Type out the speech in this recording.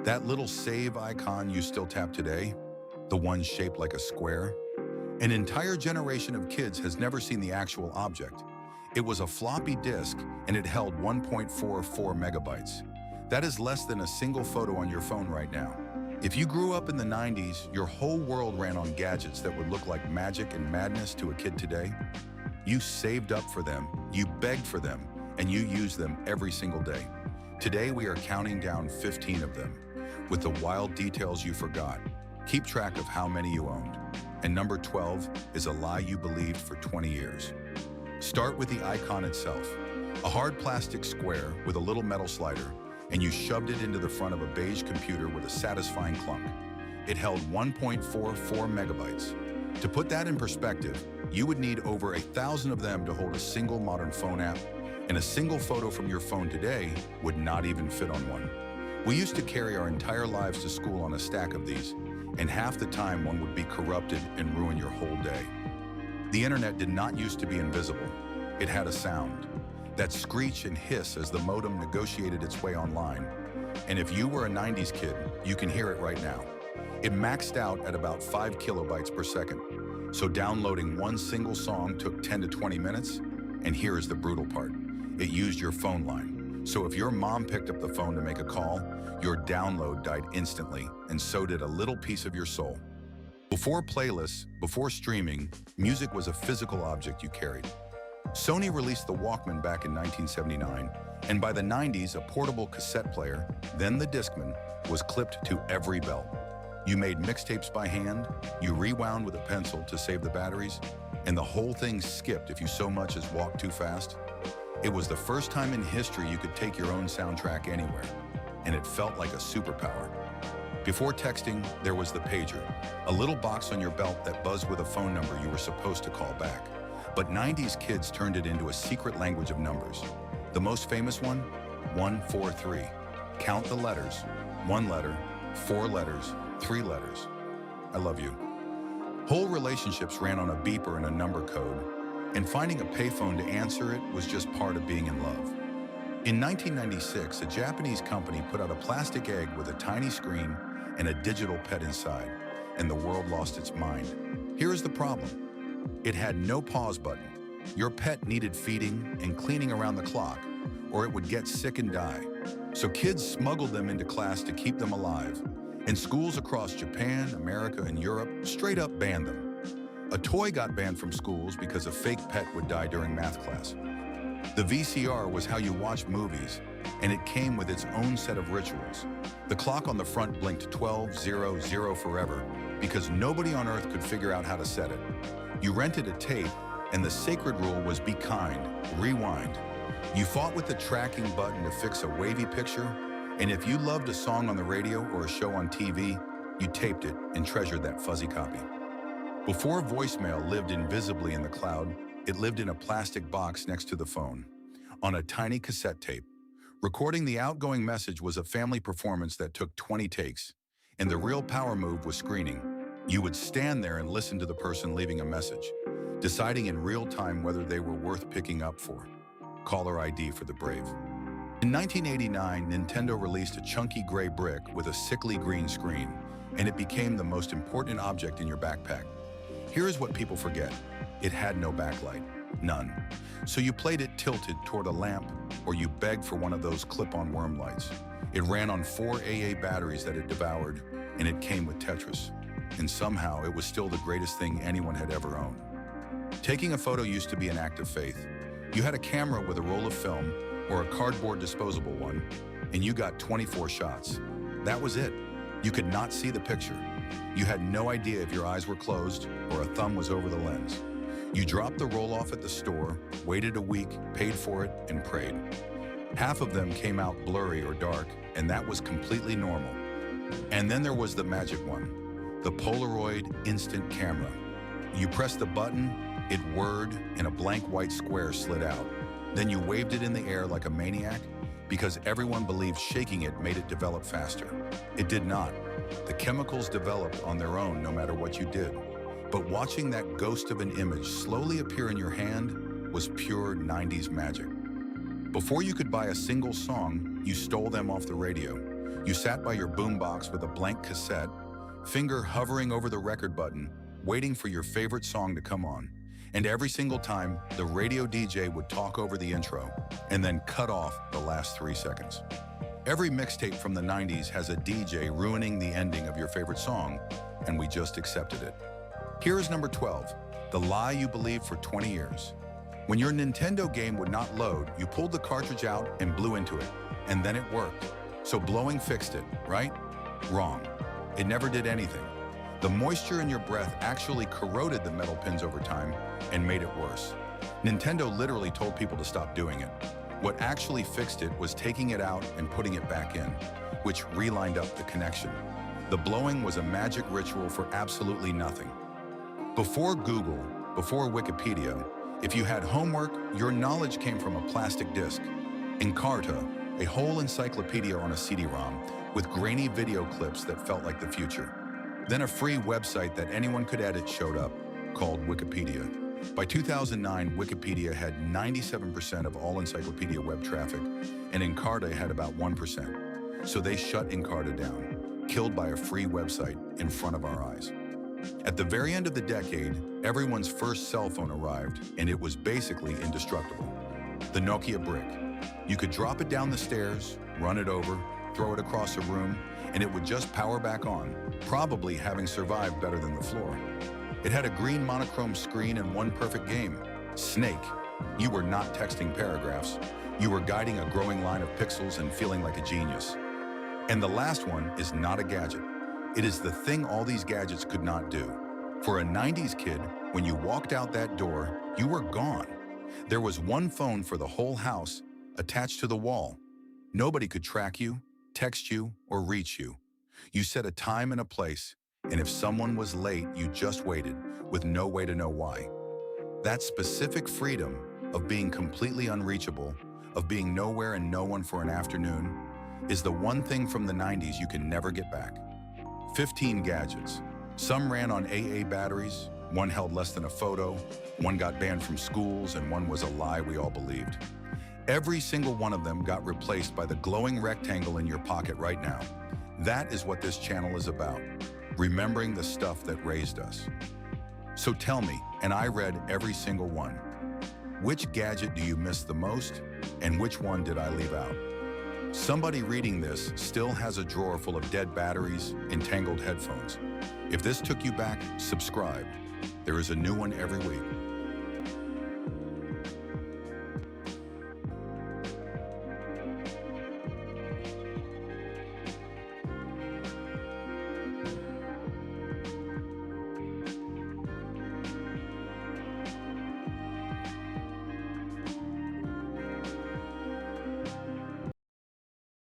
That little save icon you still tap today, the one shaped like a square, an entire generation of kids has never seen the actual object. It was a floppy disk and it held 1.44 megabytes. That is less than a single photo on your phone right now. If you grew up in the 90s, your whole world ran on gadgets that would look like magic and madness to a kid today. You saved up for them, you begged for them, and you used them every single day. Today we are counting down 15 of them, with the wild details you forgot. Keep track of how many you owned. And number 12 is a lie you believed for 20 years. Start with the icon itself, a hard plastic square with a little metal slider, and you shoved it into the front of a beige computer with a satisfying clunk. It held 1.44 megabytes. To put that in perspective, you would need over 1,000 of them to hold a single modern phone app, and a single photo from your phone today would not even fit on one. We used to carry our entire lives to school on a stack of these, and half the time one would be corrupted and ruin your whole day. The internet did not used to be invisible. It had a sound. That screech and hiss as the modem negotiated its way online. And if you were a 90s kid, you can hear it right now. It maxed out at about 5 kilobytes per second. So downloading one single song took 10 to 20 minutes. And here is the brutal part. It used your phone line. So if your mom picked up the phone to make a call, your download died instantly, and so did a little piece of your soul. Before playlists, before streaming, music was a physical object you carried. Sony released the Walkman back in 1979, and by the 90s, a portable cassette player, then the Discman, was clipped to every belt. You made mixtapes by hand, you rewound with a pencil to save the batteries, and the whole thing skipped if you so much as walked too fast. It was the first time in history you could take your own soundtrack anywhere, and it felt like a superpower. Before texting, there was the pager, a little box on your belt that buzzed with a phone number you were supposed to call back. But 90s kids turned it into a secret language of numbers. The most famous one? 143. Count the letters. 1 letter, 4 letters, 3 letters. I love you. Whole relationships ran on a beeper and a number code, and finding a payphone to answer it was just part of being in love. In 1996, a Japanese company put out a plastic egg with a tiny screen and a digital pet inside, and the world lost its mind. Here is the problem. It had no pause button. Your pet needed feeding and cleaning around the clock, or it would get sick and die. So kids smuggled them into class to keep them alive, and schools across Japan, America, and Europe straight up banned them. A toy got banned from schools because a fake pet would die during math class. The VCR was how you watched movies, and it came with its own set of rituals. The clock on the front blinked 12:00 forever because nobody on earth could figure out how to set it. You rented a tape, and the sacred rule was be kind, rewind. You fought with the tracking button to fix a wavy picture, and if you loved a song on the radio or a show on TV, you taped it and treasured that fuzzy copy. Before voicemail lived invisibly in the cloud, it lived in a plastic box next to the phone, on a tiny cassette tape. Recording the outgoing message was a family performance that took 20 takes, and the real power move was screening. You would stand there and listen to the person leaving a message, deciding in real time whether they were worth picking up for. Caller ID for the brave. In 1989, Nintendo released a chunky gray brick with a sickly green screen, and it became the most important object in your backpack. Here is what people forget. It had no backlight. None. So you played it tilted toward a lamp, or you begged for one of those clip-on worm lights. It ran on 4 AA batteries that it devoured, and it came with Tetris. And somehow it was still the greatest thing anyone had ever owned. Taking a photo used to be an act of faith. You had a camera with a roll of film, or a cardboard disposable one, and you got 24 shots. That was it. You could not see the picture. You had no idea if your eyes were closed or a thumb was over the lens. You dropped the roll off at the store, waited a week, paid for it, and prayed. Half of them came out blurry or dark, and that was completely normal. And then there was the magic one, the Polaroid instant camera. You pressed the button, it whirred, and a blank white square slid out. Then you waved it in the air like a maniac because everyone believed shaking it made it develop faster. It did not. The chemicals developed on their own no matter what you did. But watching that ghost of an image slowly appear in your hand was pure 90s magic. Before you could buy a single song, you stole them off the radio. You sat by your boombox with a blank cassette, finger hovering over the record button, waiting for your favorite song to come on. And every single time, the radio DJ would talk over the intro and then cut off the last 3 seconds. Every mixtape from the 90s has a DJ ruining the ending of your favorite song, and we just accepted it. Here is number 12, the lie you believed for 20 years. When your Nintendo game would not load, you pulled the cartridge out and blew into it, and then it worked. So blowing fixed it, right? Wrong. It never did anything. The moisture in your breath actually corroded the metal pins over time and made it worse. Nintendo literally told people to stop doing it. What actually fixed it was taking it out and putting it back in, which relined up the connection. The blowing was a magic ritual for absolutely nothing. Before Google, before Wikipedia, if you had homework, your knowledge came from a plastic disc. Encarta, a whole encyclopedia on a CD-ROM with grainy video clips that felt like the future. Then a free website that anyone could edit showed up, called Wikipedia. By 2009, Wikipedia had 97% of all encyclopedia web traffic, and Encarta had about 1%. So they shut Encarta down, killed by a free website in front of our eyes. At the very end of the decade, everyone's first cell phone arrived, and it was basically indestructible. The Nokia Brick. You could drop it down the stairs, run it over, throw it across a room, and it would just power back on, probably having survived better than the floor. It had a green monochrome screen and one perfect game, Snake. You were not texting paragraphs. You were guiding a growing line of pixels and feeling like a genius. And the last one is not a gadget. It is the thing all these gadgets could not do. For a 90s kid, when you walked out that door, you were gone. There was one phone for the whole house, attached to the wall. Nobody could track you, text you, or reach you. You set a time and a place, and if someone was late, you just waited, with no way to know why. That specific freedom of being completely unreachable, of being nowhere and no one for an afternoon, is the one thing from the 90s you can never get back. 15 gadgets. Some ran on AA batteries, one held less than a photo, one got banned from schools, and one was a lie we all believed. Every single one of them got replaced by the glowing rectangle in your pocket right now. That is what this channel is about, remembering the stuff that raised us. So tell me, and I read every single one, which gadget do you miss the most, and which one did I leave out? Somebody reading this still has a drawer full of dead batteries, entangled headphones. If this took you back, subscribe. There is a new one every week.